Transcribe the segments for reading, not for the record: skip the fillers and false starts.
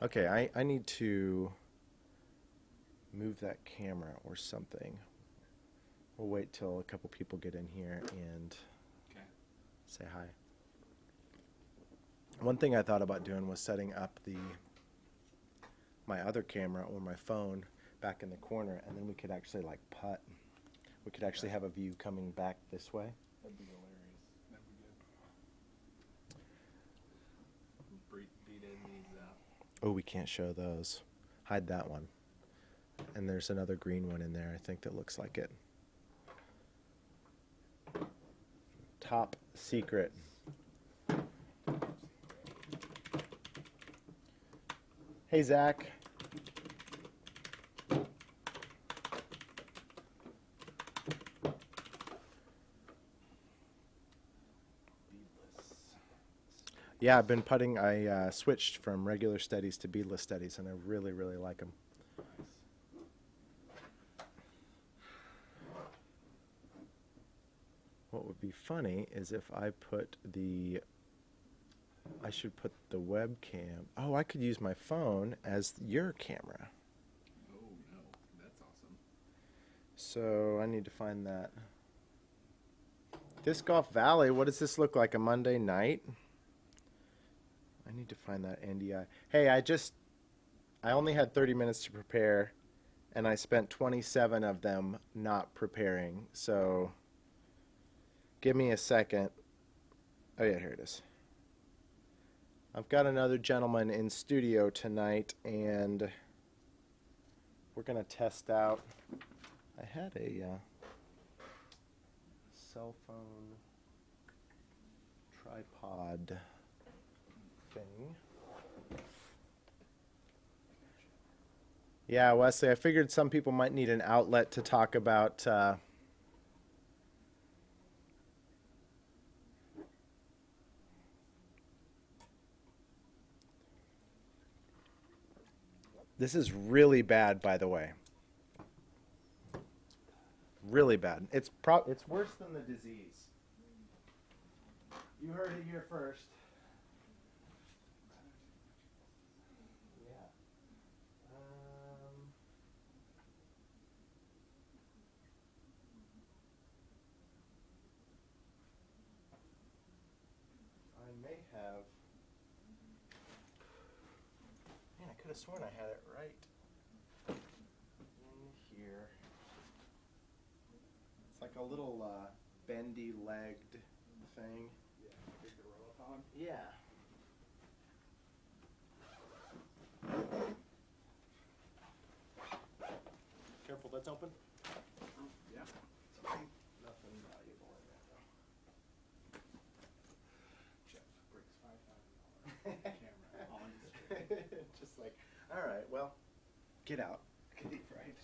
Okay, I need to move that camera or something. We'll wait till a couple people get in here and Okay. say hi. One thing I thought about doing was setting up my other camera or my phone back in the corner, and then we could actually like putt. We could actually have a view coming back this way. That'd be hilarious. That'd be good. Beat in these. Oh, we can't show those. Hide that one. And there's another green one in there, I think, that looks like it. Top secret. Hey, Zach. Yeah, I've been putting. I switched from regular studies to beadless studies, and I really, really like them. What would be funny is if I put I should put the webcam. Oh, I could use my phone as your camera. Oh no, that's awesome. So I need to find that. Disc Golf Valley, what does this look like, a Monday night? I need to find that NDI. Hey, I only had 30 minutes to prepare, and I spent 27 of them not preparing. So give me a second. Oh yeah, here it is. I've got another gentleman in studio tonight, and we're going to test out. I had a cell phone tripod thing. Yeah, Wesley, I figured some people might need an outlet to talk about this is really bad, by the way. Really bad. It's worse than the disease. You heard it here first. Yeah. I may have. Man, I could have sworn I had it right in here. It's like a little bendy-legged thing. Yeah, big gorilla pond. Yeah. Careful, that's open. Oh, yeah. Nothing valuable in there, though. Jeff breaks $5,000 camera on straight. Just like, all right, well, get out. Right.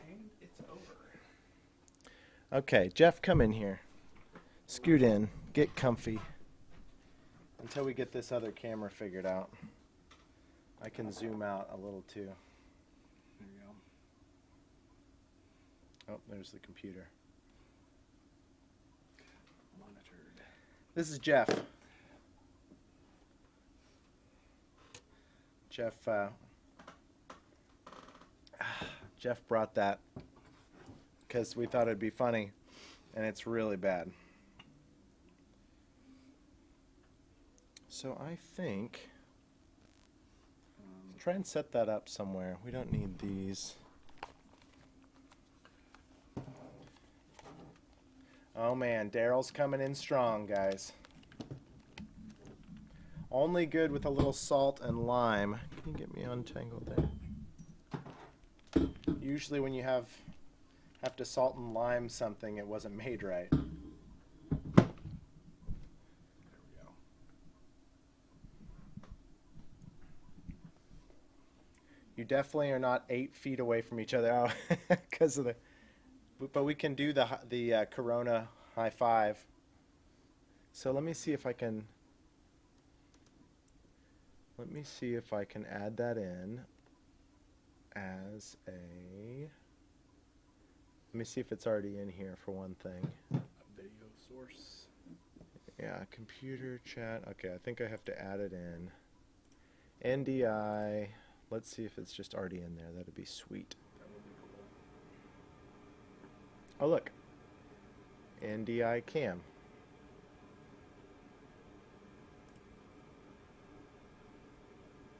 And it's over. Okay, Jeff, come in here. Scoot in. Get comfy. Until we get this other camera figured out. I can zoom out a little too. There you go. Oh, there's the computer. Monitored. This is Jeff. Jeff brought that because we thought it'd be funny, and it's really bad. So I think try and set that up somewhere. We don't need these. Oh man, Daryl's coming in strong, guys. Only good with a little salt and lime. Can you get me untangled there? Usually when you have to salt and lime something, it wasn't made right. There we go. You definitely are not 8 feet away from each other because of the. But we can do the Corona high five. So let me see if I can. Let me see if I can add that in as a. Let me see if it's already in here for one thing. A video source. Yeah, computer chat. Okay, I think I have to add it in. NDI. Let's see if it's just already in there. That'd be sweet. That would be cool. Oh, look. NDI cam.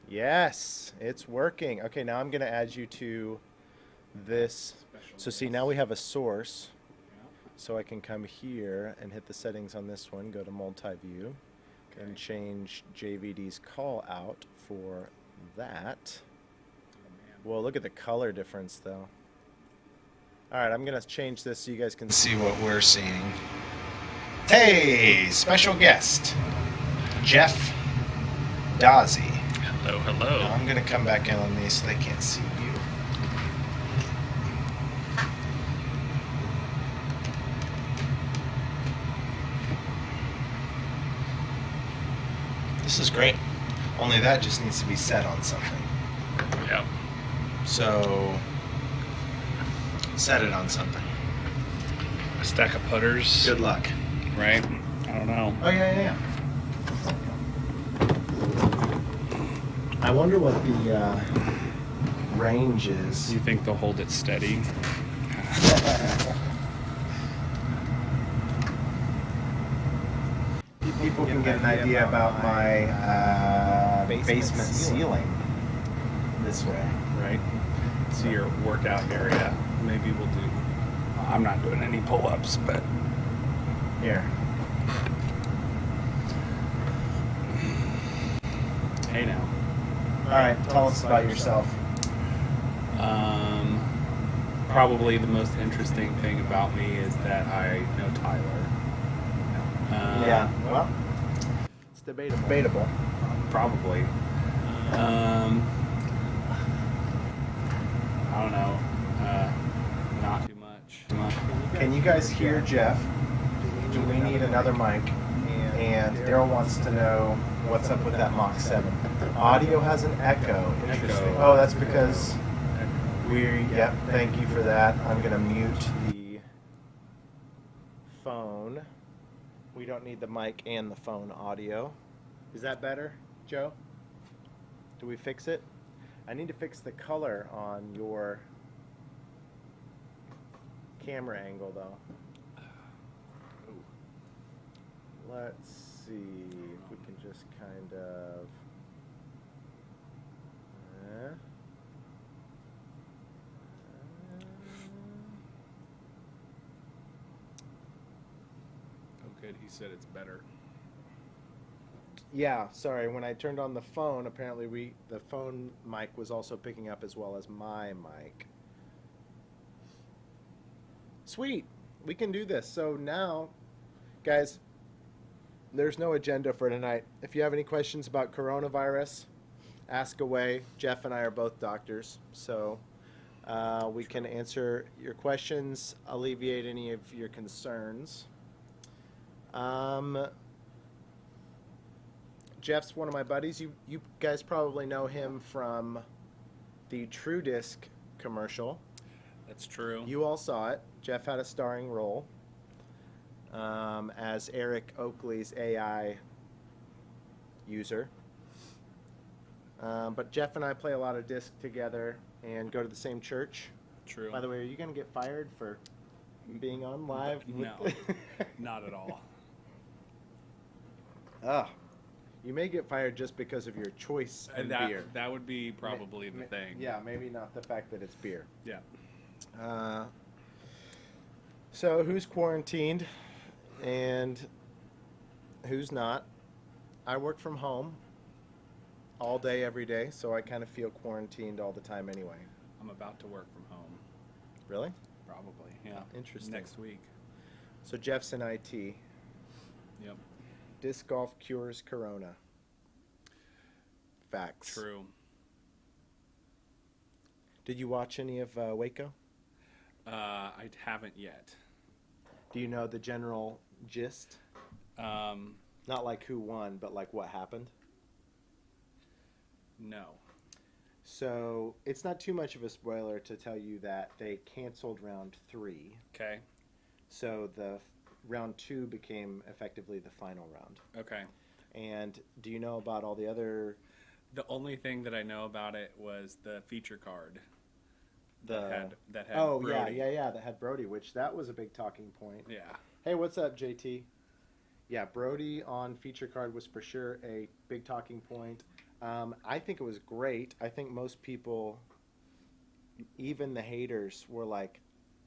Yes, it's working. Okay, now I'm going to add you to this. Special So see, guest. now we have a source. Yeah. So I can come here and hit the settings on this one, go to multi-view, Okay. and change JVD's call out for that. Oh, man. Well, look at the color difference, though. All right, I'm going to change this so you guys can see what we're seeing. Hey, special guest, Jeff Dazzi. Hello, hello. Now I'm going to come back in on these so they can't see you. This is great. Only that just needs to be set on something. Yep. So, set it on something. A stack of putters. Good luck. Right? I don't know. Oh, yeah. I wonder what the range is. You think they'll hold it steady? People can get an idea about my basement ceiling this way. Right? So your workout area. Maybe we'll do. I'm not doing any pull-ups, but Here. hey now. All right, tell us about yourself. Probably the most interesting thing about me is that I know Tyler. Yeah, well, it's debatable. Probably. I don't know. Not too much. Can you guys hear Jeff? Do we need another mic? And Daryl wants to know what's up with that Mach 7. Audio has an echo. Interesting. Oh, that's because yep, thank you for that. I'm going to mute the phone. We don't need the mic and the phone audio. Is that better, Joe? Do we fix it? I need to fix the color on your camera angle, though. Let's see if we can just kind of... Oh, good. He said it's better. Yeah, sorry. When I turned on the phone, apparently the phone mic was also picking up as well as my mic. Sweet. We can do this. So now, guys, there's no agenda for tonight. If you have any questions about coronavirus, ask away. Jeff and I are both doctors, so we can answer your questions, alleviate any of your concerns. Jeff's one of my buddies. You guys probably know him from the True Disc commercial. That's true. You all saw it. Jeff had a starring role as Eric Oakley's AI user. But Jeff and I play a lot of disc together and go to the same church. True. By the way, are you going to get fired for being on live? No, not at all. Ah, you may get fired just because of your choice in beer. That would be probably the thing. Yeah, maybe not the fact that it's beer. Yeah. So who's quarantined and who's not? I work from home all day, every day, so I kind of feel quarantined all the time anyway. I'm about to work from home. Really? Probably. Yeah. Interesting. Next week. So Jeff's in IT. Yep. Disc golf cures corona. Facts. True. Did you watch any of Waco? I haven't yet. Do you know the general gist? Not like who won, but like what happened? No. So it's not too much of a spoiler to tell you that they canceled round 3. Okay. So the round 2 became effectively the final round. Okay. And do you know about all the other The only thing that I know about it was the feature card The that had oh Brody. yeah, that had Brody, which that was a big talking point. Yeah. Hey, what's up, JT? Yeah, Brody on feature card was for sure a big talking point. I think it was great. I think most people, even the haters, were like,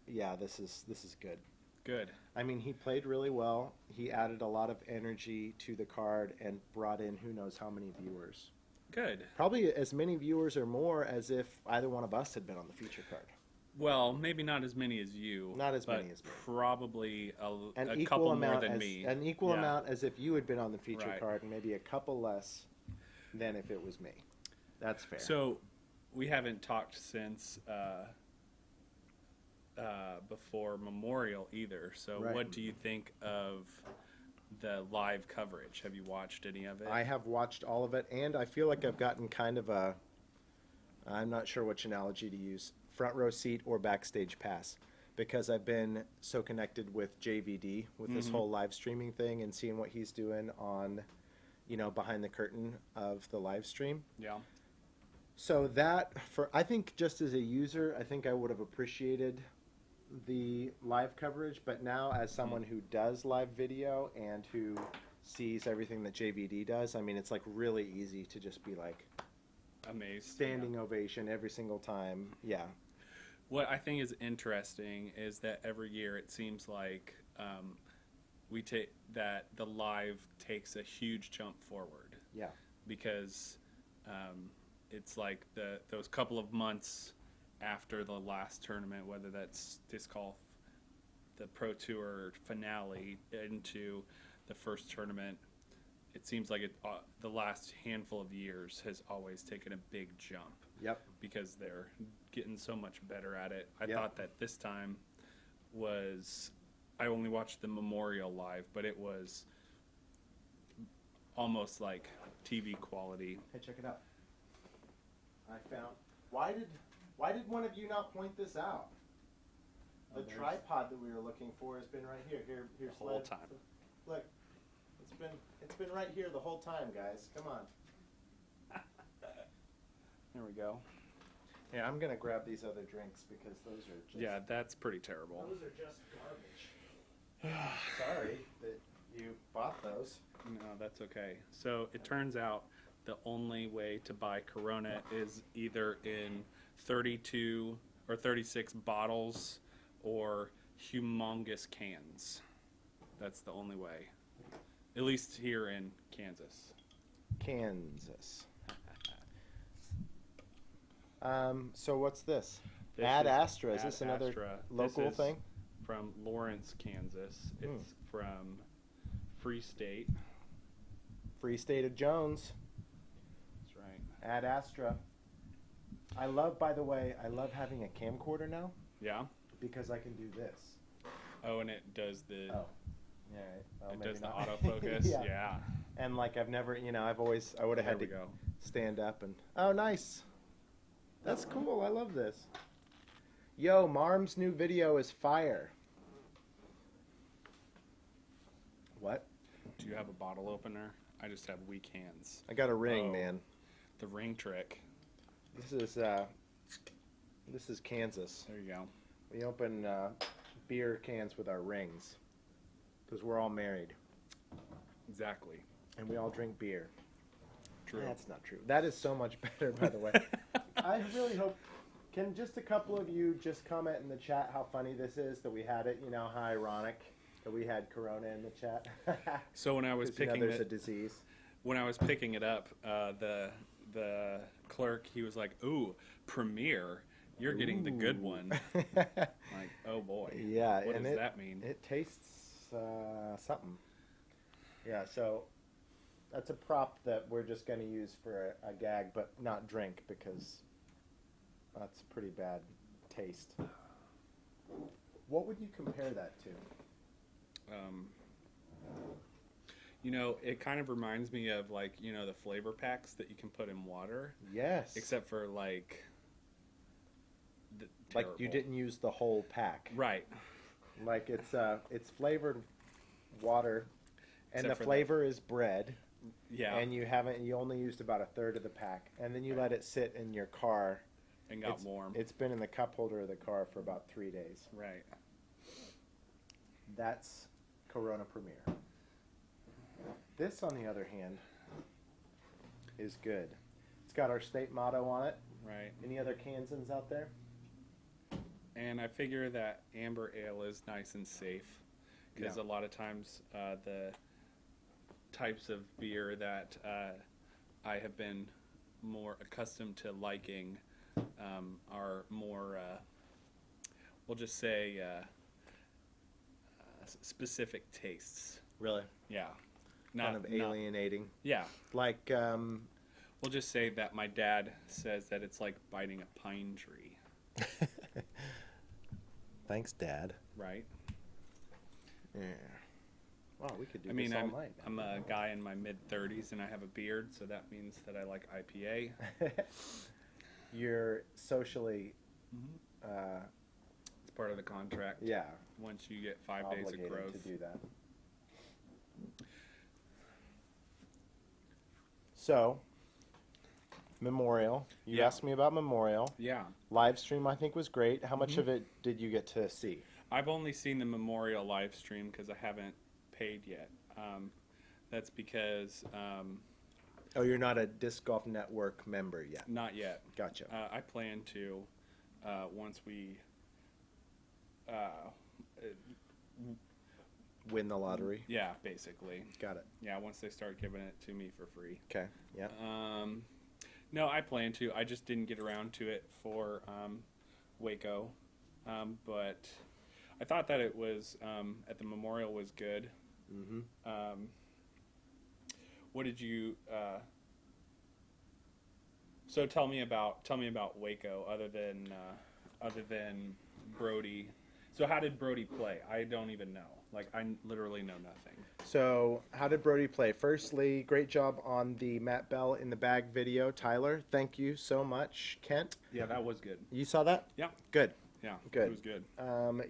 "Yeah, this is good." Good. I mean, he played really well. He added a lot of energy to the card and brought in who knows how many viewers. Good. Probably as many viewers or more as if either one of us had been on the feature card. Well, maybe not as many as you. Not as but many as me. Probably An a equal couple more amount than as, me. An equal Yeah. amount as if you had been on the feature Right. card, and maybe a couple less than if it was me. That's fair. So we haven't talked since before Memorial either. So Right. what do you think of the live coverage? Have you watched any of it? I have watched all of it, and I feel like I've gotten kind of a, I'm not sure which analogy to use, front row seat or backstage pass, because I've been so connected with JVD, with this whole live streaming thing, and seeing what he's doing on, behind the curtain of the live stream. Yeah. So I think just as a user, I think I would have appreciated the live coverage, but now as someone who does live video and who sees everything that JVD does, I mean, it's like really easy to just be like Amazed. standing ovation every single time. Yeah. What I think is interesting is that every year it seems like we take that the live takes a huge jump forward Yeah. because it's like those couple of months after the last tournament, whether that's disc golf, the Pro Tour finale into the first tournament, it seems like the last handful of years has always taken a big jump. Yep. Because they're getting so much better at it. I Yep. thought that this time I only watched the Memorial live, but it was almost like TV quality. Hey, check it out. I found. Why did one of you not point this out? The tripod that we were looking for has been right here. Here's The whole Sled. time. Look, it's been right here the whole time, guys. Come on. There we go. Yeah, I'm gonna grab these other drinks because those are just. Yeah, that's pretty terrible. Those are just garbage. Sorry that you bought those. No, that's okay. So it turns out the only way to buy Corona is either in 32 or 36 bottles or humongous cans. That's the only way. At least here in Kansas. Kansas. So what's this? This Ad is Astra. Is Ad this another Astra. local This is thing? From Lawrence, Kansas. It's from Free State. Free State of Jones. That's right. Ad Astra. I love having a camcorder now Yeah. because I can do this. Oh, and it does the Oh. Yeah. Well, it maybe does the not. autofocus. Yeah. Yeah. And like I would have There had we to go. stand up and. Oh, nice. That's cool. I love this. Yo, Marm's new video is fire. What? Do you have a bottle opener? I just have weak hands. I got a ring, Oh. man. The ring trick. This is Kansas. There you go. We open beer cans with our rings because we're all married Exactly. and we all drink beer. True. That's not true. That is so much better, by the way. I really hope. Can just a couple of you just comment in the chat how funny this is that we had it? How ironic that we had Corona in the chat. So when I was 'Cause, picking there's a it, disease. when I was picking it up, the clerk, he was like, "Ooh, Premier, you're getting the good one." Like, oh boy. Yeah, What and does that mean? It tastes something. Yeah, so that's a prop that we're just going to use for a gag, but not drink because that's a pretty bad taste. What would you compare that to? It kind of reminds me of the flavor packs that you can put in water, Yes. except for like you terrible. didn't use the whole pack. Right. Like it's flavored water, and Except the for flavor is bread. Yeah. and you only used about a third of the pack, and then you let it sit in your car. And got warm. It's been in the cup holder of the car for about 3 days. Right. That's Corona Premier. This, on the other hand, is good. It's got our state motto on it. Right. Any other Kansans out there? And I figure that amber ale is nice and safe because Yeah. a lot of times the types of beer that I have been more accustomed to liking are more, we'll just say, specific tastes. Really? Yeah. Kind of alienating. Yeah. Like, We'll just say that my dad says that it's like biting a pine tree. thanks, Dad. Right? Yeah. Wow, we could do this all night. I'm a guy in my mid-30s and I have a beard, so that means that I like IPA. You're socially, It's part of the contract. yeah, Once you get 5 days of obligated growth. to do that. So, Memorial. You Yeah. asked me about Memorial. Yeah. Live stream, I think, was great. How much of it did you get to see? I've only seen the Memorial live stream because I haven't paid yet. That's because Oh, you're not a Disc Golf Network member yet. not yet. Gotcha. I plan to once we Win the lottery. yeah, basically. Got it. Yeah, once they start giving it to me for free. Okay. Yeah. No, I plan to. I just didn't get around to it for Waco, but I thought that it was at the Memorial was good. Mm-hmm. What did you? So tell me about Waco, other than Brody. So how did Brody play? I don't even know. Like I literally know nothing. So, how did Brody play? Firstly, great job on the Matt Bell in the bag video, Tyler. Thank you so much, Kent. Yeah, that was good. You saw that? Yeah, Good. yeah, Good. It was good.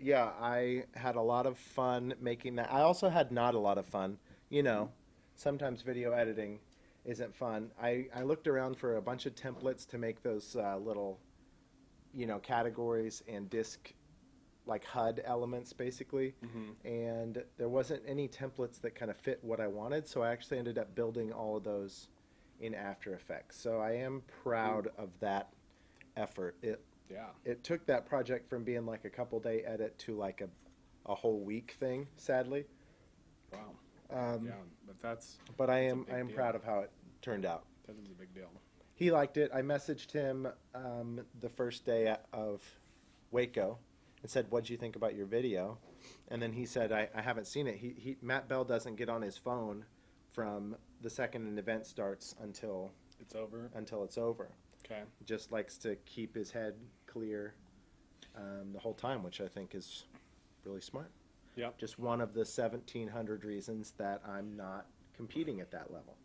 Yeah, I had a lot of fun making that. I also had not a lot of fun. You know, sometimes video editing isn't fun. I looked around for a bunch of templates to make those little, categories and disc, like HUD elements, basically. Mm-hmm. And there wasn't any templates that kind of fit what I wanted, so I actually ended up building all of those in After Effects. So I am proud of that effort. Yeah. It took that project from being like a couple day edit to like a whole week thing, sadly. Wow. Yeah, But I a am big deal. proud of how it turned out. that is a big deal. He liked it. I messaged him the first day of Waco and said, "What'd you think about your video?" And then he said, "I haven't seen it." Matt Bell doesn't get on his phone from the second an event starts until It's over. it's over. Okay. Just likes to keep his head clear the whole time, which I think is really smart. Yep. Just one of the 1,700 reasons that I'm not competing at that level.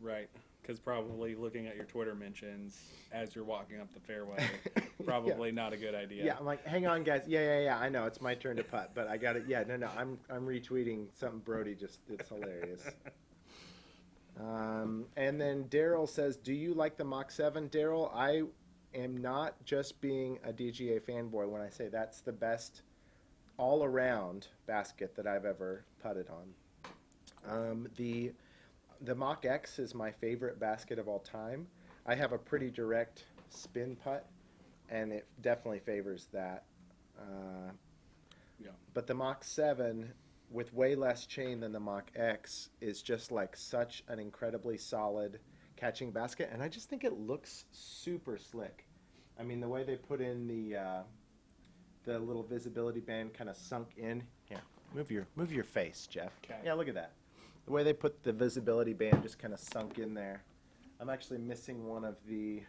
Right. Because probably looking at your Twitter mentions as you're walking up the fairway, probably not a good idea. Yeah, I'm like, hang on, guys. Yeah. I know it's my turn to putt, but I got it. Yeah, no. I'm retweeting something Brody it's hilarious. And then Daryl says, "Do you like the Mach 7?" Daryl, I am not just being a DGA fanboy when I say that's the best all-around basket that I've ever putted on. The Mach X is my favorite basket of all time. I have a pretty direct spin putt, and it definitely favors that. Yeah. But the Mach 7, with way less chain than the Mach X, is just like such an incredibly solid catching basket, and I just think it looks super slick. I mean, the way they put in the little visibility band kind of sunk in. Yeah, move your face, Jeff. Okay. Yeah, look at that. The way they put the visibility band just kind of sunk in there. I'm actually missing one of the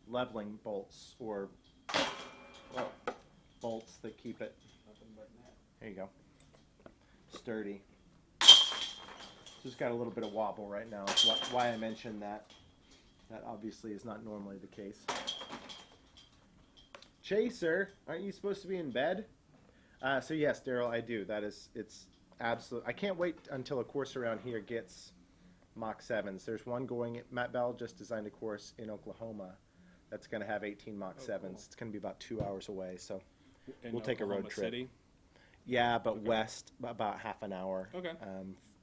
leveling bolts or bolts that keep it. Nothing but that. There you go. Sturdy. Just got a little bit of wobble right now. That's why I mentioned that. That obviously is not normally the case. Chaser, aren't you supposed to be in bed? So yes, Daryl, I do. It's absolute. I can't wait until a course around here gets Mach 7s. There's one going. Matt Bell just designed a course in Oklahoma that's going to have 18 Mach 7s. Cool. It's going to be about 2 hours away. So In we'll take a road Oklahoma trip. City? Yeah, but Okay. west about half an hour. Okay.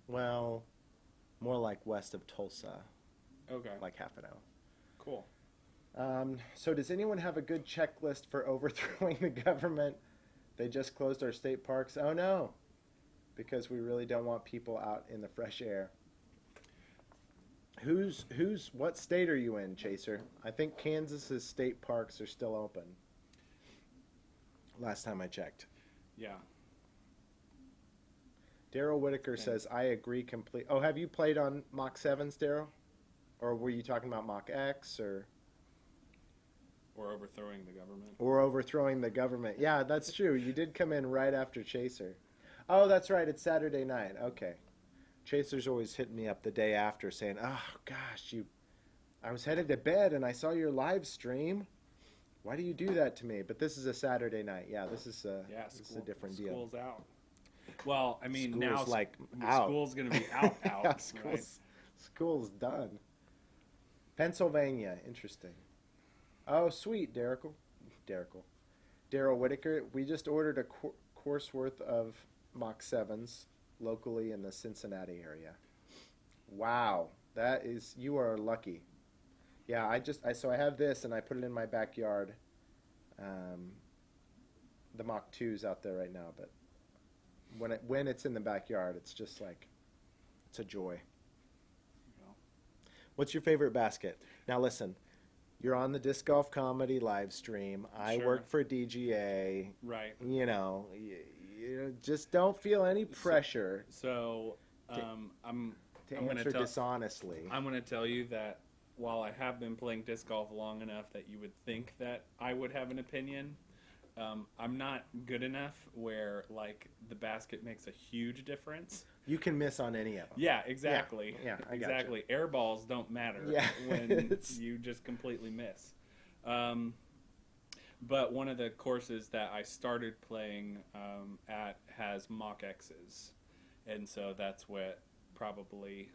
Well, more like west of Tulsa, Okay. like half an hour. Cool. So does anyone have a good checklist for overthrowing the government? They just closed our state parks. Oh no, because we really don't want people out in the fresh air. What state are you in, Chaser? I think Kansas's state parks are still open. Last time I checked. Yeah. Daryl Whitaker says, I agree complete. Oh, have you played on Mach 7s, Daryl? Or were you talking about Mach X or Overthrowing the government. overthrowing the government? Yeah, that's true. You did come in right after Chaser. Oh, that's right. It's Saturday night. Okay. Chaser's always hitting me up the day after saying, oh, gosh, I was headed to bed and I saw your live stream. Why do you do that to me? But this is a Saturday night. Yeah, this is a different deal. School's out. Well, I mean, School's now like out. school's going to be out, Yeah, school's done. Pennsylvania, interesting. Oh, sweet, Daryl Whitaker. We just ordered a course worth of Mach 7s locally in the Cincinnati area. Wow, you are lucky. Yeah, I have this and I put it in my backyard. The Mach 2's out there right now, but when it's in the backyard, it's just like it's a joy. What's your favorite basket? Now listen, you're on the Disc Golf Comedy live stream. I Sure. work for DGA. Right. You know, you just don't feel any pressure So, to I'm answer going to dishonestly. I'm going to tell you that while I have been playing disc golf long enough that you would think that I would have an opinion, I'm not good enough where like the basket makes a huge difference. You can miss on any of them. Yeah, exactly. Yeah, I gotcha. exactly. Air balls don't matter Yeah. when you just completely miss. But one of the courses that I started playing at has Mach X's, and so that's what probably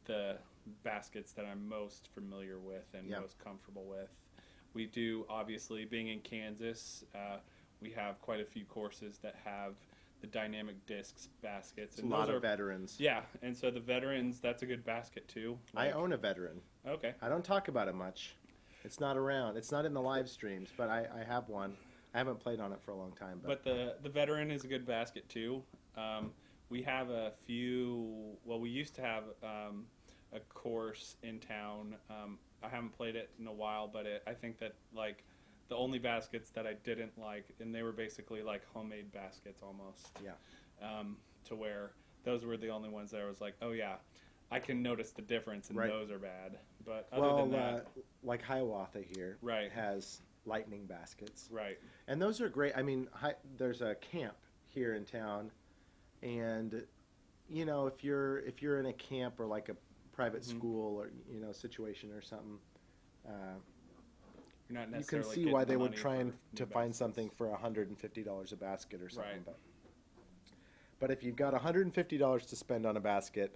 the baskets that I'm most familiar with and most comfortable with. We do, obviously, being in Kansas, we have quite a few courses that have the dynamic discs baskets. It's a lot of veterans. Yeah, and so the veterans, that's a good basket too. I own a veteran. Okay. I don't talk about it much. It's not around. It's not in the live streams, but I have one. I haven't played on it for a long time. But the veteran is a good basket too. We have a few, well, we used to have a course in town. I haven't played it in a while, but I think that like the only baskets that I didn't like, and they were basically like homemade baskets almost. Yeah. To where those were the only ones that I was like, oh yeah, I can notice the difference, and those are bad. But other than that, like Hiawatha here has lightning baskets. Right. And those are great. I mean, there's a camp here in town, and you know, if you're in a camp or like a private school or situation or something, you're not you necessarily can see getting why the they would money try for to new find baskets. something for $150 a basket or something. Right. But if you've got $150 to spend on a basket,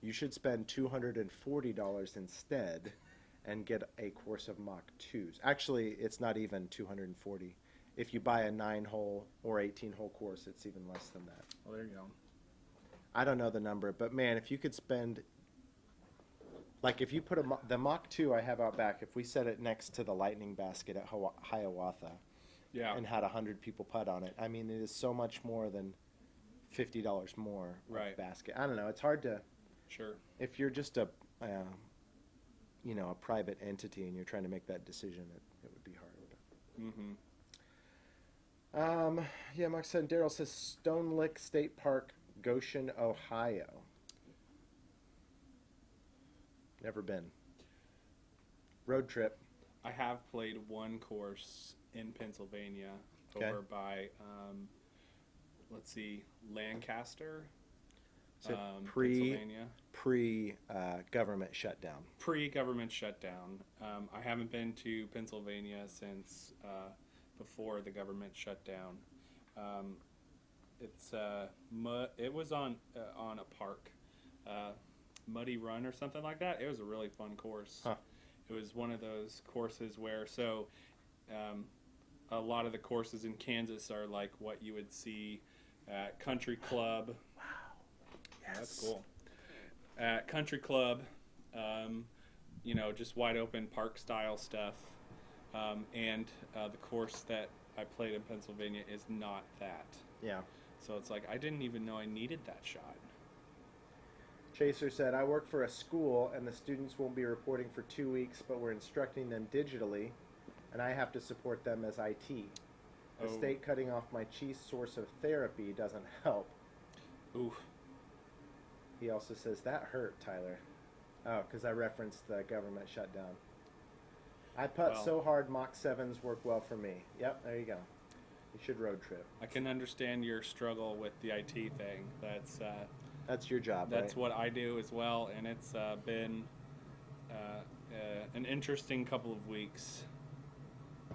you should spend $240 instead and get a course of Mach 2s. Actually, it's not even $240. If you buy a 9-hole or 18-hole course, it's even less than that. Well, there you go. I don't know the number, but man, if you could spend, like if you put the Mach 2 I have out back, if we set it next to the lightning basket at Hiawatha and had 100 people putt on it, I mean, it is so much more than $50 more of basket. I don't know. It's hard to. Sure. If you're just a private entity and you're trying to make that decision, it would be hard. Mm-hmm. Yeah, Mark said. Daryl says Stone Lick State Park, Goshen, Ohio. Never been. Road trip. I have played one course in Pennsylvania over by, let's see, Lancaster, So Pennsylvania. Government shutdown. Pre-government shutdown. I haven't been to Pennsylvania since before the government shutdown. It's mud. It was on a park, Muddy Run or something like that. It was a really fun course. Huh. It was one of those courses where um, a lot of the courses in Kansas are like what you would see at country club. Wow. Yes. That's cool. At country club, you know, just wide open park style stuff. And the course that I played in Pennsylvania is not that. Yeah. So it's like I didn't even know I needed that shot. Chaser said, I work for a school and the students won't be reporting for 2 weeks, but we're instructing them digitally, and I have to support them as IT. The Oh. state cutting off my chief source of therapy doesn't help. Oof. He also says, that hurt, Tyler. Oh, because I referenced the government shutdown. I putt Well. so hard Mach 7s work well for me. Yep, there you go. You should road trip. I can understand your struggle with the IT thing. That's your job, That's right? what I do as well, and it's been an interesting couple of weeks.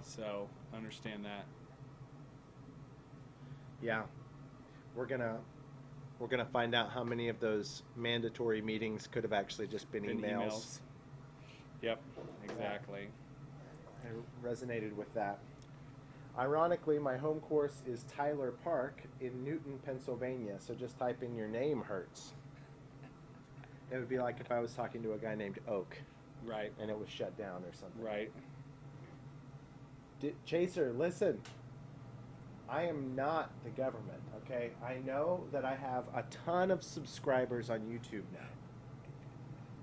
So understand that. Yeah. We're gonna find out how many of those mandatory meetings could have actually just been emails. Yep, exactly. I resonated with that. Ironically, my home course is Tyler Park in Newton, Pennsylvania, so just type in your name hurts. It would be like if I was talking to a guy named Oak Right, and it was shut down or something. right. Chaser, listen. I am not the government, okay? I know that I have a ton of subscribers on YouTube now.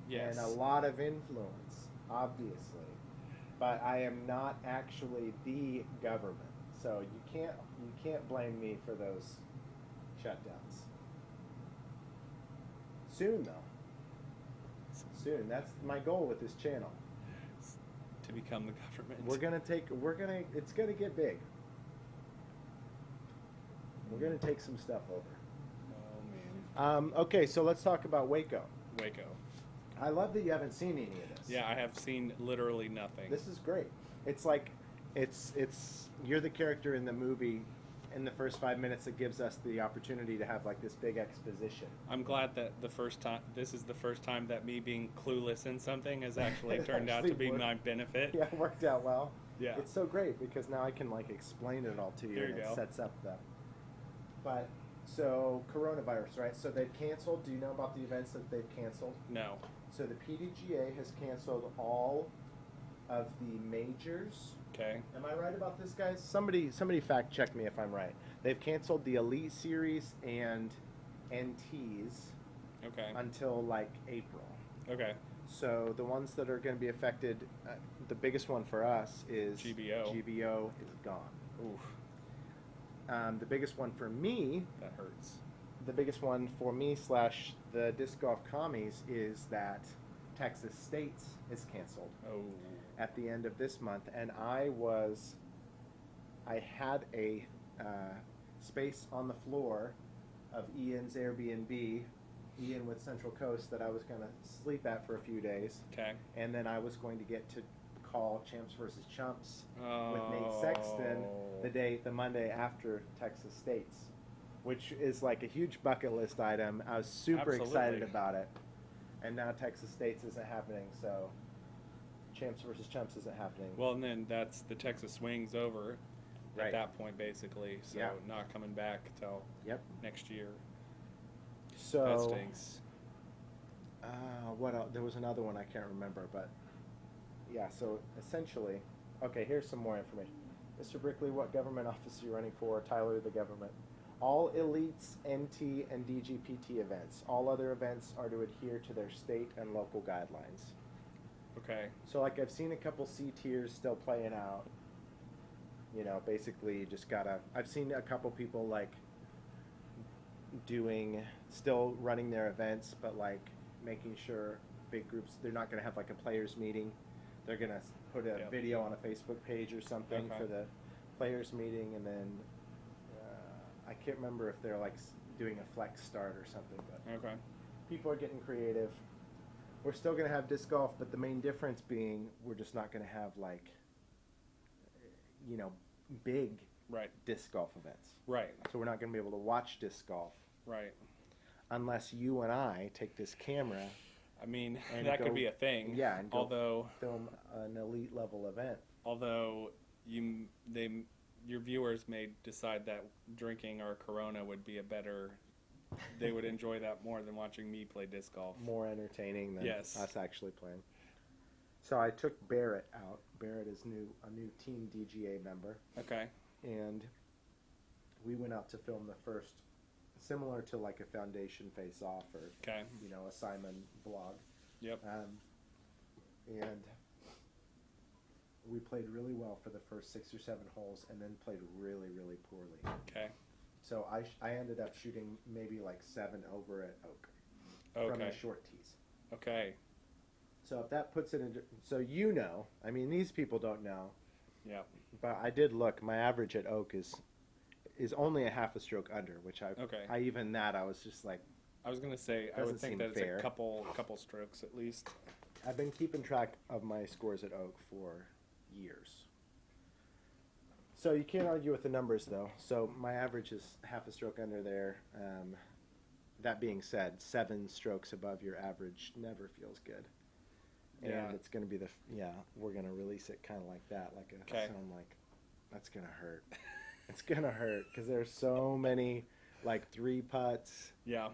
Yes. And a lot of influence, obviously. But I am not actually the government. So you can't blame me for those shutdowns. Soon though. Soon. That's my goal with this channel. To become the government. It's gonna get big. We're gonna take some stuff over. Oh man. Okay, so let's talk about Waco. Waco. I love that you haven't seen any of this. Yeah, I have seen literally nothing. This is great. It's like, you're the character in the movie in the first 5 minutes that gives us the opportunity to have like this big exposition. I'm glad that this is the first time that me being clueless in something has actually turned out to be worked. my benefit. Yeah, it worked out well. Yeah. It's so great because now I can like explain it all to you, There and you it go. sets up the. But so coronavirus, right? So they've canceled. Do you know about the events that they've canceled? No. So the PDGA has canceled all of the majors. Okay. Am I right about this, guys? Somebody fact check me if I'm right. They've canceled the Elite Series and NTs Okay. until like April. Okay. So the ones that are going to be affected, the biggest one for us is GBO. GBO is gone. Oof. The biggest one for me, That hurts. the biggest one for me / the disc golf commies is that Texas State's is canceled Oh. at the end of this month, and I had a space on the floor of Ian's Airbnb, Ian with Central Coast, that I was going to sleep at for a few days, Okay. and then I was going to get to call Champs versus Chumps with Nate Sexton the Monday after Texas State's, which is like a huge bucket list item. I was super excited Absolutely. about it, and now Texas State's isn't happening, so Champs versus Chumps isn't happening. Well, and then that's the Texas Swing's over Right. at that point, basically. So Yeah. not coming back till Yep. next year. So That stinks. what else? There was another one I can't remember, but yeah. So essentially, okay. Here's some more information. Mr. Brickley, what government office are you running for? Tyler, the government. All elites, NT, and DGPT events. All other events are to adhere to their state and local guidelines. Okay. So, like, I've seen a couple C tiers still playing out. You know, basically, you just gotta. I've seen a couple people like still running their events, but like making sure big groups. They're not gonna have like a players meeting. They're gonna put a Yep. video on a Facebook page or something Okay. for the players meeting, and then I can't remember if they're like doing a flex start or something, but Okay. people are getting creative. We're still going to have disc golf, but the main difference being we're just not going to have like, big Right. disc golf events. Right. So we're not going to be able to watch disc golf Right. unless you and I take this camera. I mean, And that go- could be a thing. Yeah, and go although film an elite level event. Your viewers may decide that drinking our Corona would be a better. They would enjoy that more than watching me play disc golf. More entertaining than Yes. us actually playing. So I took Barrett out. Barrett is a new Team DGA member. Okay. And we went out to film the first, similar to like a foundation face-off or, Okay. a Simon vlog. Yep. And we played really well for the first 6 or 7 holes and then played really, really poorly. Okay. So I ended up shooting maybe like 7 over at Oak from the Okay. short tees. Okay. So if that puts it into, so I mean these people don't know, Yep. but I did look. My average at Oak is only a half a stroke under, which I was just like, I was gonna say I Doesn't would think seem that it's fair. a couple strokes at least. I've been keeping track of my scores at Oak for years. So you can't argue with the numbers though. So my average is half a stroke under there. That being said, 7 strokes above your average never feels good. And Yeah. it's going to be we're going to release it kind of like that, like a Okay. sound like, that's going to hurt. It's going to hurt because there's so many like 3 putts. Yeah.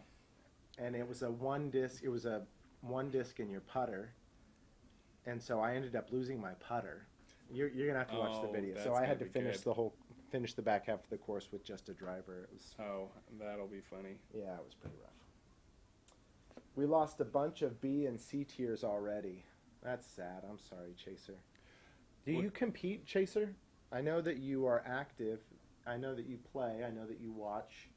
And it was a one disc in your putter. And so I ended up losing my putter. You're going to have to watch the Oh, video. that's So I had to gonna be finish the back half of the course with just a driver. It was, Oh, that'll be funny. yeah, it was pretty rough. We lost a bunch of B and C tiers already. That's sad. I'm sorry, Chaser. Do you compete, Chaser? I know that you are active. I know that you play. I know that you watch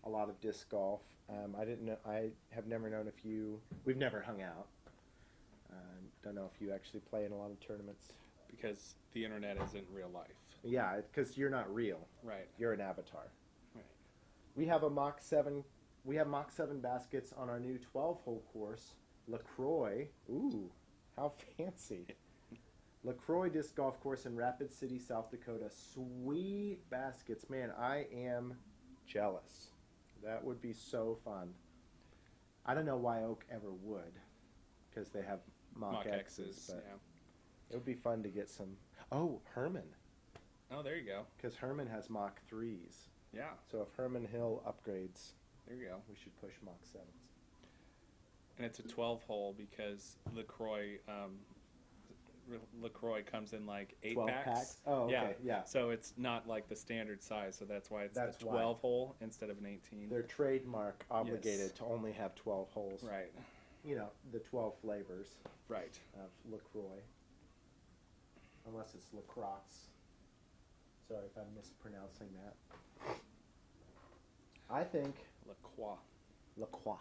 a lot of disc golf. I didn't know. I have never known if you. We've never hung out. Don't know if you actually play in a lot of tournaments. Because the internet isn't real life. Yeah, because you're not real. Right. You're an avatar. Right. We have a Mach 7. We have Mach 7 baskets on our new 12-hole course, LaCroix. Ooh, how fancy. LaCroix Disc Golf Course in Rapid City, South Dakota. Sweet baskets. Man, I am jealous. That would be so fun. I don't know why Oak ever would, because they have Mach X's, but yeah. it would be fun to get some. Oh, Herman, Oh, there you go. because Herman has Mach 3s. Yeah. So if Herman Hill upgrades, There you go. we should push Mach 7s. And it's a 12-hole because LaCroix comes in like 8 12 packs? Oh, okay, yeah. So it's not like the standard size, so that's why it's That's the why. 12-hole instead of an 18. They're trademark obligated Yes. to only have 12 holes. Right. The 12 flavors Right. of LaCroix. Unless it's LaCroix. Sorry if I'm mispronouncing that. I think LaCroix. LaCroix.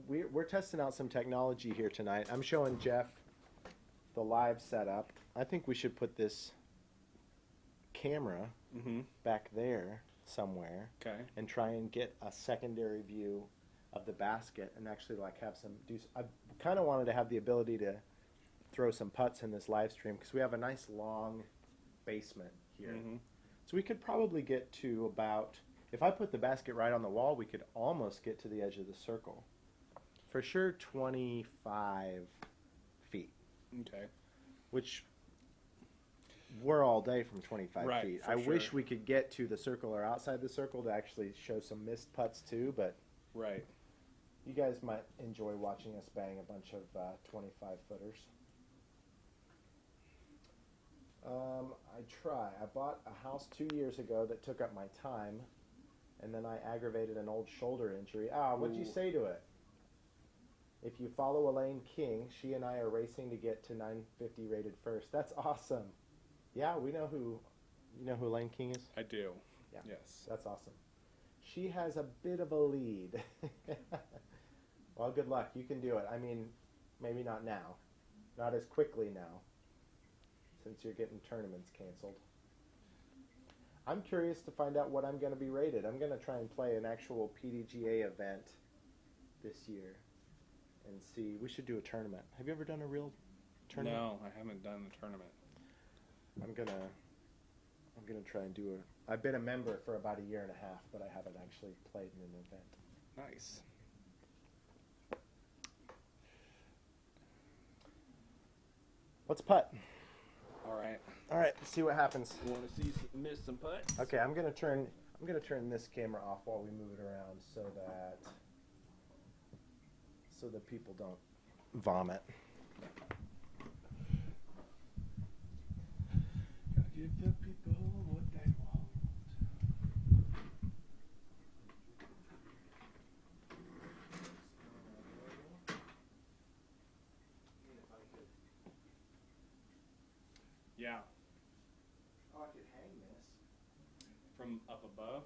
We're testing out some technology here tonight. I'm showing Jeff the live setup. I think we should put this camera Mm-hmm. back there somewhere Okay. and try and get a secondary view of the basket and actually like have I kind of wanted to have the ability to throw some putts in this live stream because we have a nice long basement here. Mm-hmm. So we could probably get to about, if I put the basket right on the wall, we could almost get to the edge of the circle. For sure 25 feet, Okay. which we're all day from 25 Right, feet. for I wish sure. we could get to the circle or outside the circle to actually show some missed putts too, but Right. you guys might enjoy watching us bang a bunch of 25-footers. I try. I bought a house 2 years ago that took up my time, and then I aggravated an old shoulder injury. What'd you Ooh. say to it? If you follow Elaine King, she and I are racing to get to 950 rated first. That's awesome. Yeah, we know who. You know who Elaine King is? I do. Yeah. Yes. That's awesome. She has a bit of a lead. Well, good luck. You can do it. I mean, maybe not now. Not as quickly now, since you're getting tournaments canceled. I'm curious to find out what I'm going to be rated. I'm going to try and play an actual PDGA event this year and see. We should do a tournament. Have you ever done a real tournament? No, I haven't done the tournament. I'm going to I'm gonna try and do a. I've been a member for about a year and a half, but I haven't actually played in an event. Nice. Let's putt. All right. All right, let's see what happens. You want to see miss some putts? Okay, I'm gonna turn this camera off while we move it around so that people don't vomit. Gotta give the people what they want. Yeah. Oh, I could hang this. From up above.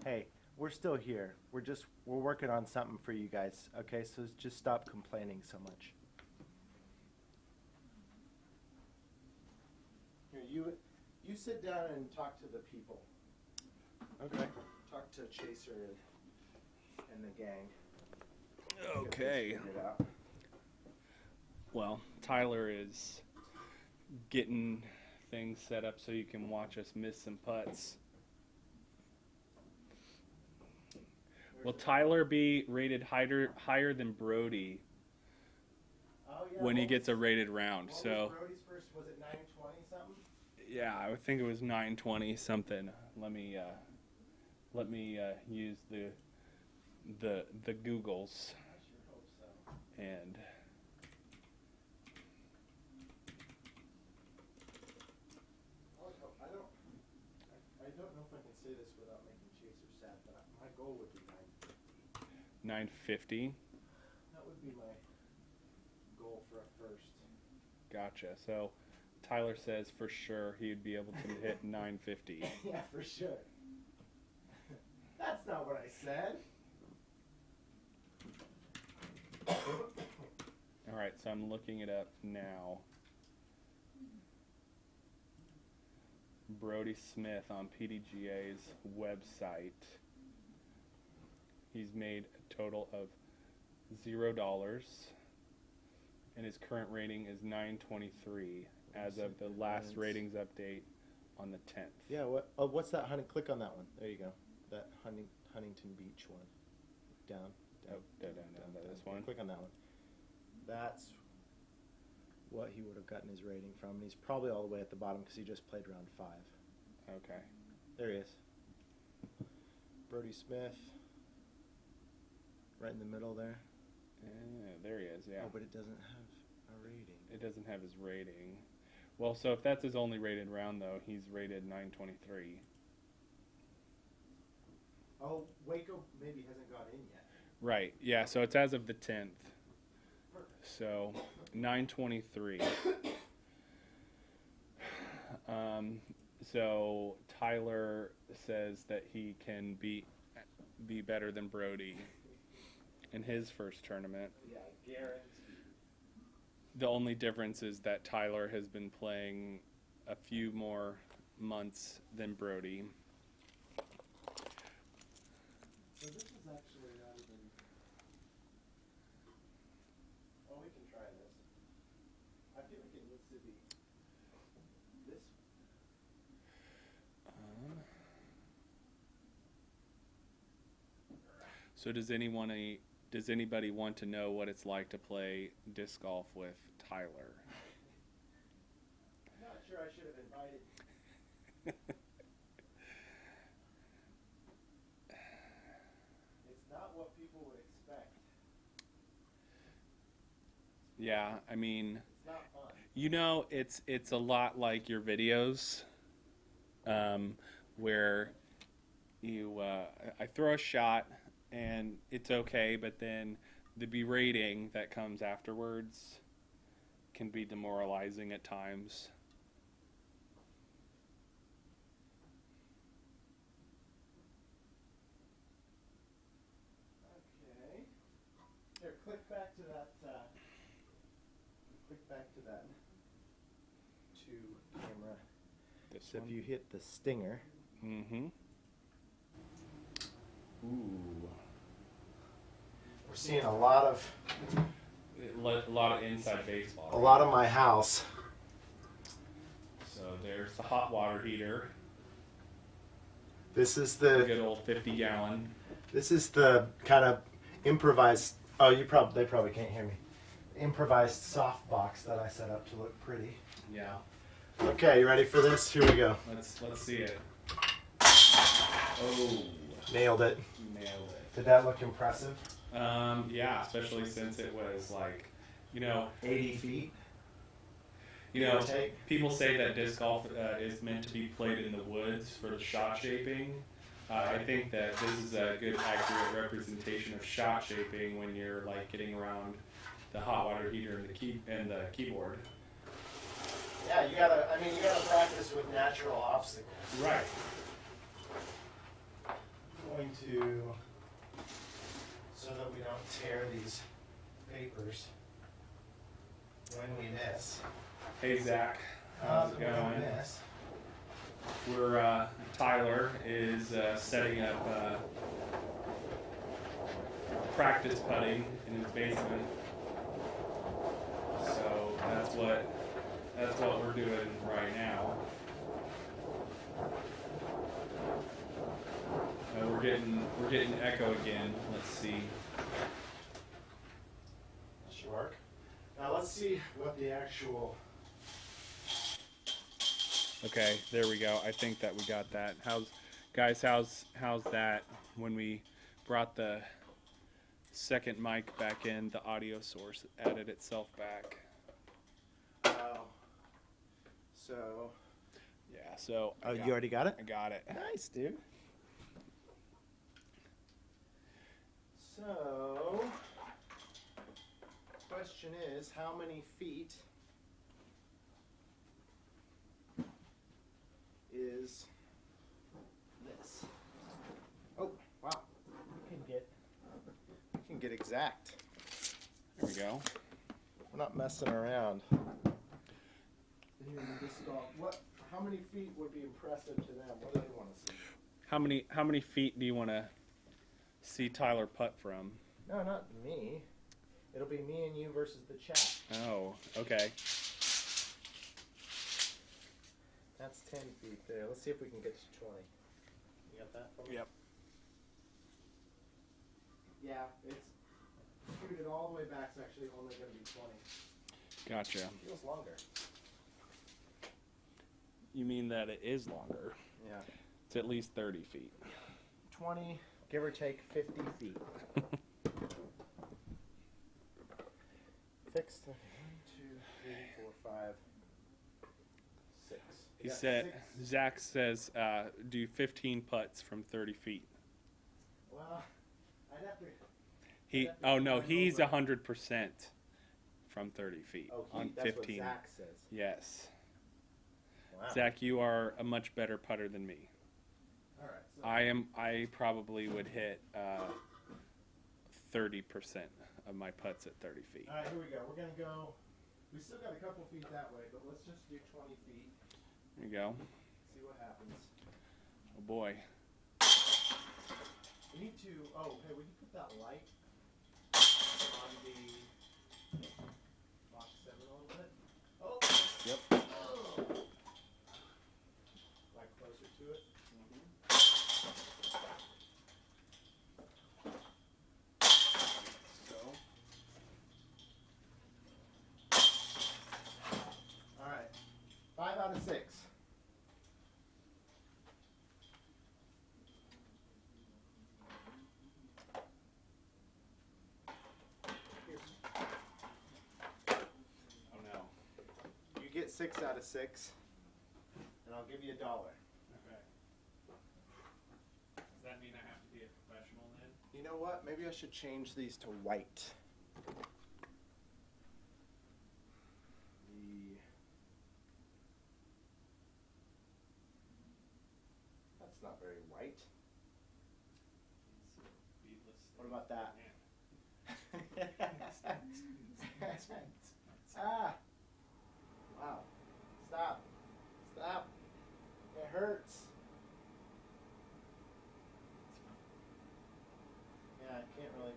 Hey, we're still here. We're working on something for you guys. Okay, so just stop complaining so much. Here, you sit down and talk to the people. Okay. Talk to Chaser and the gang. Okay. Get this figured out. Well, Tyler is getting things set up so you can watch us miss some putts. Will Tyler be rated higher than Brody Oh, yeah, when he gets a rated round? What So was Brody's first? Was it 920 something? yeah, I would think it was 920 something. Let me use the Googles I sure hope so. and I don't know if I can say this without making Chaser sad, but my goal would be 950. 950. That would be my goal for a first. Gotcha. So Tyler says for sure he'd be able to hit 950. Yeah, for sure. That's not what I said. All right, so I'm looking it up now. Brody Smith on PDGA's website. He's made a total of $0, and his current rating is 923 as of the last ratings update on the 10th. Yeah, what's that? Click on that one. There you go. That Huntington Beach one. Down. Down, this one. Click on that one. That's what he would have gotten his rating from. And he's probably all the way at the bottom because he just played round 5. Okay. There he is. Brody Smith. Right in the middle there. There he is, yeah. Oh, but it doesn't have a rating. It doesn't have his rating. Well, so if that's his only rated round, though, he's rated 923. Oh, Waco maybe hasn't got in yet. Right, yeah, so it's as of the 10th. Perfect. So, 923. So, Tyler says that he can be better than Brody in his first tournament. Yeah, guaranteed. The only difference is that Tyler has been playing a few more months than Brody. So this is actually not even... Oh, we can try this. I feel like it needs to be this. So does anybody want to know what it's like to play disc golf with Tyler? I'm not sure I should have invited you. It's not what people would expect. Yeah, I mean, It's not fun. you know, it's a lot like your videos, where you I throw a shot and it's okay, but then the berating that comes afterwards can be demoralizing at times. Okay. Here, click back to that. Click back to that 2 camera. This So one. if you hit the stinger. Mm-hmm. Ooh. We're seeing a lot of A lot of inside baseball. a lot of my house. So there's the hot water heater. This is The the good old 50-gallon. kind of improvised. Oh, they probably can't hear me. Improvised soft box that I set up to look pretty. Yeah. Okay, you ready for this? Here we go. Let's see it. Oh, Nailed it. nailed it. Did that look impressive? Yeah, especially since it was like, 80 feet. Take. People say that disc golf is meant to be played in the woods for the shot shaping. I think that this is a good, accurate representation of shot shaping when you're like getting around the hot water heater and the keyboard. Yeah, you gotta practice with natural obstacles. Right. I'm going to, so that we don't tear these papers when we miss. Hey Zach, how's it When we going? miss. We're Tyler is setting up practice putting in his basement. So that's what we're doing right now. We're getting echo again. Let's see. That should work. Now let's see what the actual. Okay, there we go. I think that we got that. How's that when we brought the second mic back in, the audio source added itself back. Oh. So. Yeah, so Oh, you already got it? I got it. Nice, dude. So, question is, how many feet is this? Oh, wow. We can get exact. There we go. We're not messing around. How many feet would be impressive to them? What do they want to see? How many feet do you want to see Tyler putt from? No, not me. It'll be me and you versus the chat. Oh, okay. That's 10 feet there. Let's see if we can get to 20. You got that for me? Yep. Yeah, it's shoot it all the way back. It's actually only going to be 20. Gotcha. Feels longer. You mean that it is longer? Yeah. It's at least 30 feet. 20, give or take 50 feet. Fixed. 1, 2, 3, 4, 5, 6. He said, Zach says, do 15 putts from 30 feet. Well, I'd have to. He's 100% from 30 feet on That's 15. what Zach says. Yes. Wow. Zach, you are a much better putter than me. All right. So I probably would hit 30% of my putts at 30 feet. All right, here we go. We're going to go. We still got a couple feet that way, but let's just do 20 feet. There you go. See what happens. Oh boy. We need to. Oh, hey, would you put that light on the Mach 7 a little bit? Oh. Yep. Oh. Like closer to it. So. All right. 5 out of 6. Oh no. You get 6 out of 6, and I'll give you $1. Okay. Does that mean I have to be a professional then? You know what? Maybe I should change these to white. That's not very white. What about that? Ah! Wow. Stop. Stop. It hurts. Yeah, I can't really.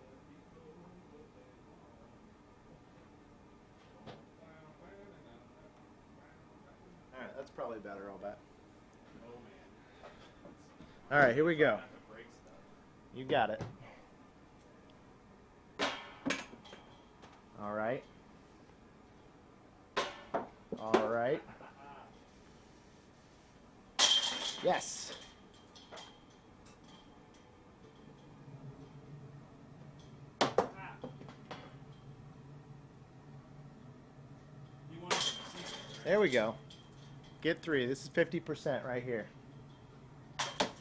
Alright, that's probably better, I'll bet. Alright, here we go. You got it. Alright. Alright. Yes. There we go. Get 3. This is 50% right here.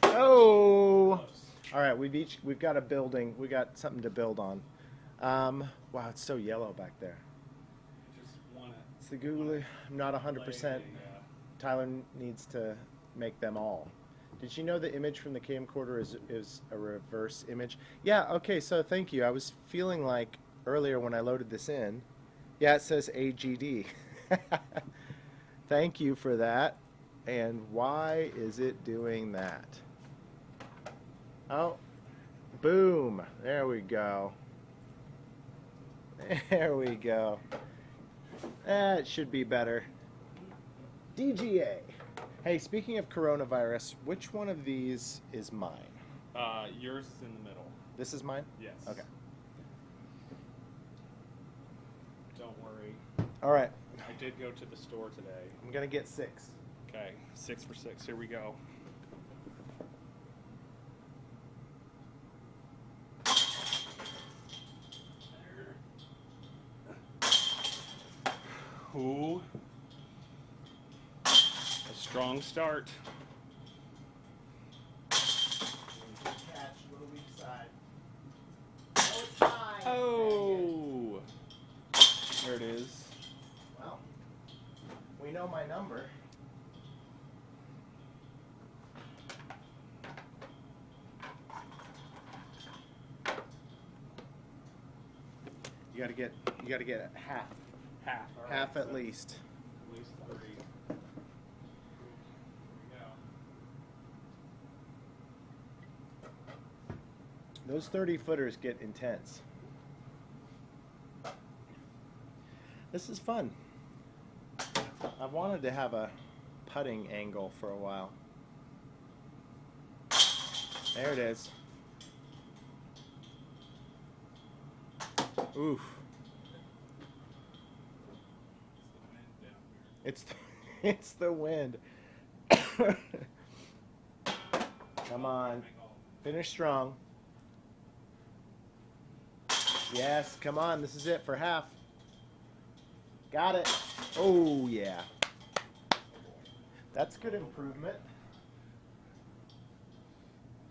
Oh! All right, we've got a building. We got something to build on. Wow, it's so yellow back there. It's the googly. I'm not 100%. Tyler needs to make them all. Did you know the image from the camcorder is a reverse image? Yeah, okay, so thank you. I was feeling like earlier when I loaded this in, yeah, it says AGD. Thank you for that. And why is it doing that? Oh, boom. There we go. There we go. That should be better. DGA. Hey, speaking of coronavirus, which one of these is mine? Yours is in the middle. This is mine? Yes. Okay. Don't worry. All right. I did go to the store today. I'm going to get 6. Okay, 6 for 6. Here we go. Ooh. A strong start. Catch, little weak side. Oh, it's mine. Oh. There it is. Well, we know my number. You gotta get half. Half. All right, Half at so least. At least 3. Here we go. Those 30 footers get intense. This is fun. I've wanted to have a putting angle for a while. There it is. Oof. It's the wind. Come on. Finish strong. Yes, come on. This is it for half. Got it. Oh, yeah. That's good improvement.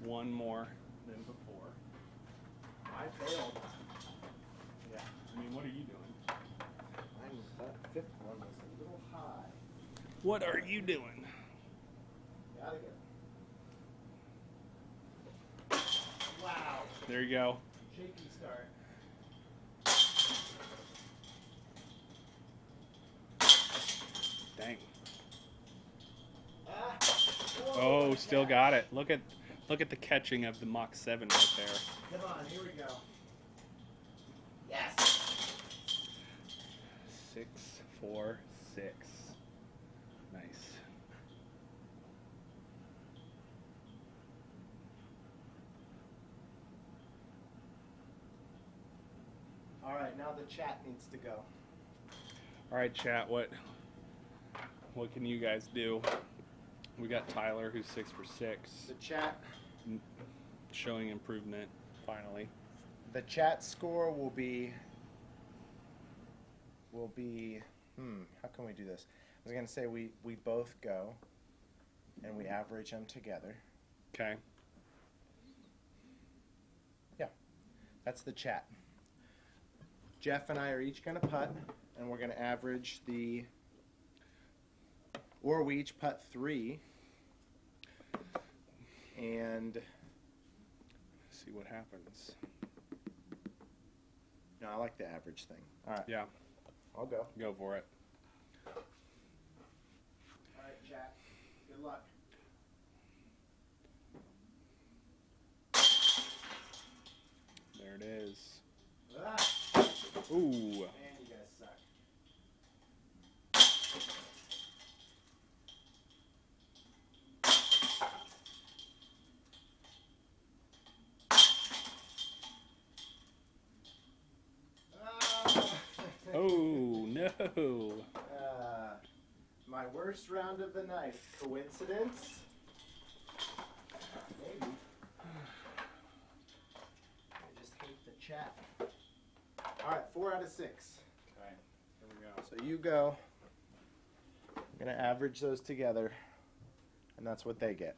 One more than before. I failed. Yeah. I mean, what are you doing? That 5th one was a little high. What are you doing? Gotta get. Wow. There you go. Shaky start. Dang. Ah. Oh, still got it. Look at the catching of the Mach 7 right there. Come on, here we go. Yes. 6, 4, 6. Nice. All right, now the chat needs to go. All right, chat. What can you guys do? We got Tyler, who's 6 for 6, The chat. showing improvement finally. The chat score will be. How can we do this? I was gonna say we both go, and we average them together. Okay. Yeah, that's the chat. Jeff and I are each going to putt, and we're going to average or we each putt 3. And See what happens. no, I like the average thing. All right, Yeah, I'll go. go for it. All right, Jack. Good luck. There it is. Ah, Ooh. man, you guys suck. Ah. Oh, no. My worst round of the night. Coincidence? Maybe. I just hate the chat. Alright, 4 out of 6. Okay, here we go. So you go. I'm going to average those together, and that's what they get.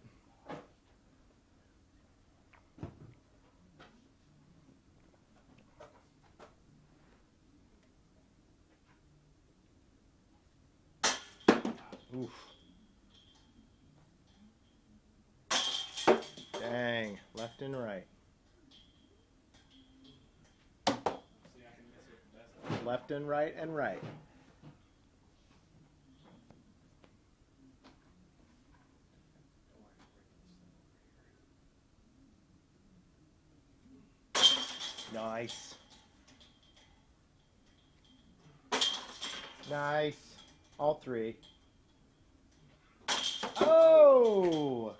Oof. Dang, left and right. Left and right and right. Nice. Nice. All 3. Oh!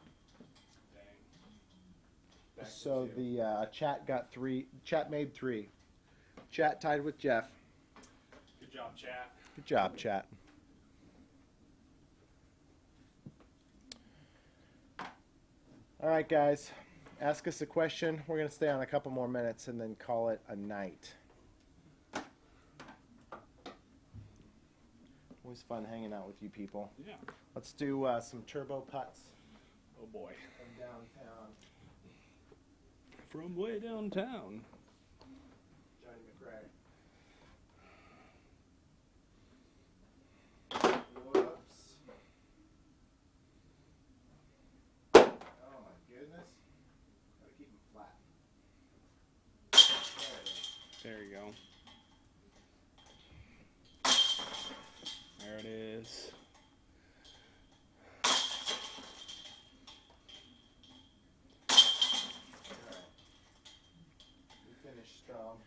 So the chat got 3. Chat made 3. Chat tied with Jeff. Good job, chat. Good job, chat. All right, guys. Ask us a question. We're going to stay on a couple more minutes and then call it a night. Always fun hanging out with you people. Yeah. Let's do some turbo putts Oh, boy. from downtown. From way downtown. Johnny McRae. Whoops. Oh my goodness. Gotta keep them flat. There it is. There you go. There it is. Alright. We finished strong.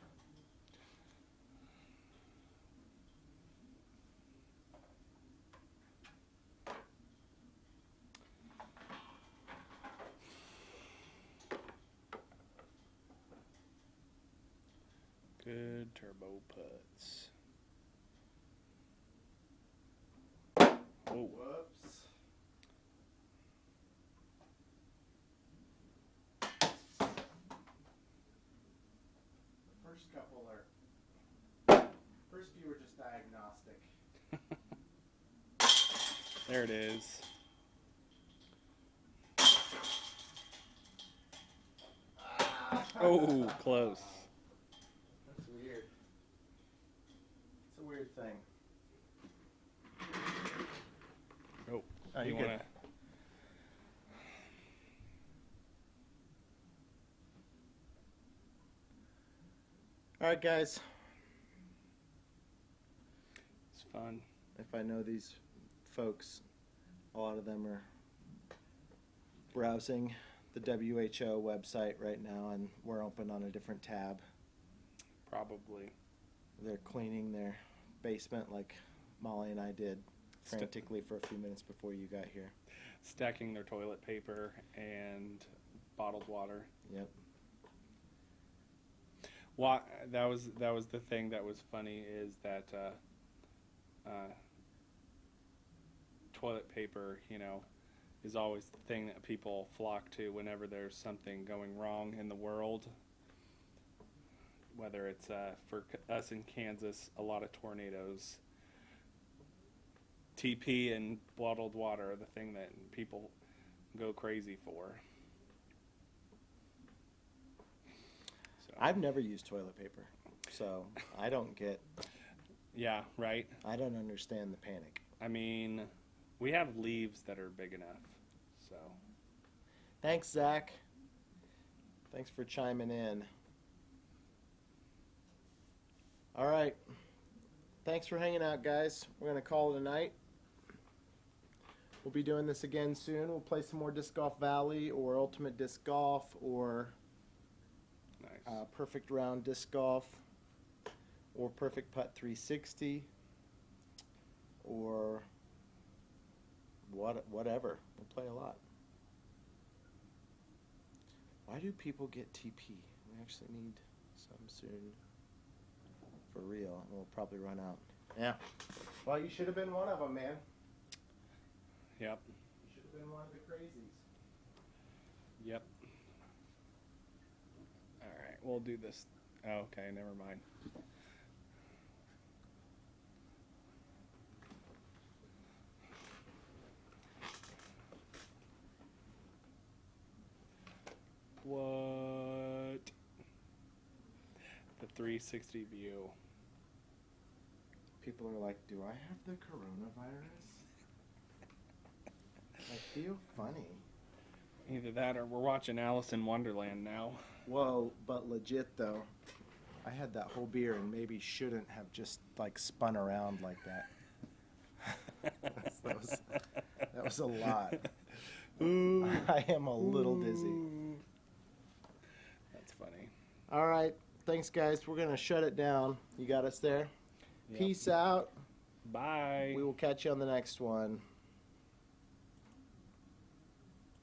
Good turbo putts. Oh, Whoops. The first couple are. First few were just diagnostic. there it is. Oh, close. That's weird. It's a weird thing. Oh, Oh, you you want good. to? All right, guys. It's fun. If I know these folks, a lot of them are browsing the WHO website right now, and we're open on a different tab. Probably. They're cleaning their basement like Molly and I did frantically for a few minutes before you got here. Stacking their toilet paper and bottled water. Yep. Well, that was the thing that was funny is that toilet paper, is always the thing that people flock to whenever there's something going wrong in the world. Whether it's for us in Kansas, a lot of tornadoes. TP and bottled water are the thing that people go crazy for. So. I've never used toilet paper. So I don't get. Yeah, right. I don't understand the panic. I mean, we have leaves that are big enough. So Thanks, Zach. Thanks for chiming in. All right. Thanks for hanging out, guys. We're going to call it a night. We'll be doing this again soon. We'll play some more Disc Golf Valley or Ultimate Disc Golf or nice. Perfect Round Disc Golf or Perfect Putt 360 or whatever. We'll play a lot. Why do people get TP? We actually need some soon. For real. We'll probably run out. Yeah. Well, you should have been one of them, man. Yep. You should have been one of the crazies. Yep. All right, we'll do this. Oh, okay, never mind. What? The 360 view. People are like, do I have the coronavirus? I feel funny. Either that or we're watching Alice in Wonderland now. Whoa, but legit though, I had that whole beer and maybe shouldn't have just like spun around like that. that was a lot. Ooh. I am a little dizzy. That's funny. All right. Thanks, guys. We're going to shut it down. You got us there? Yep. Peace out. Bye. We will catch you on the next one.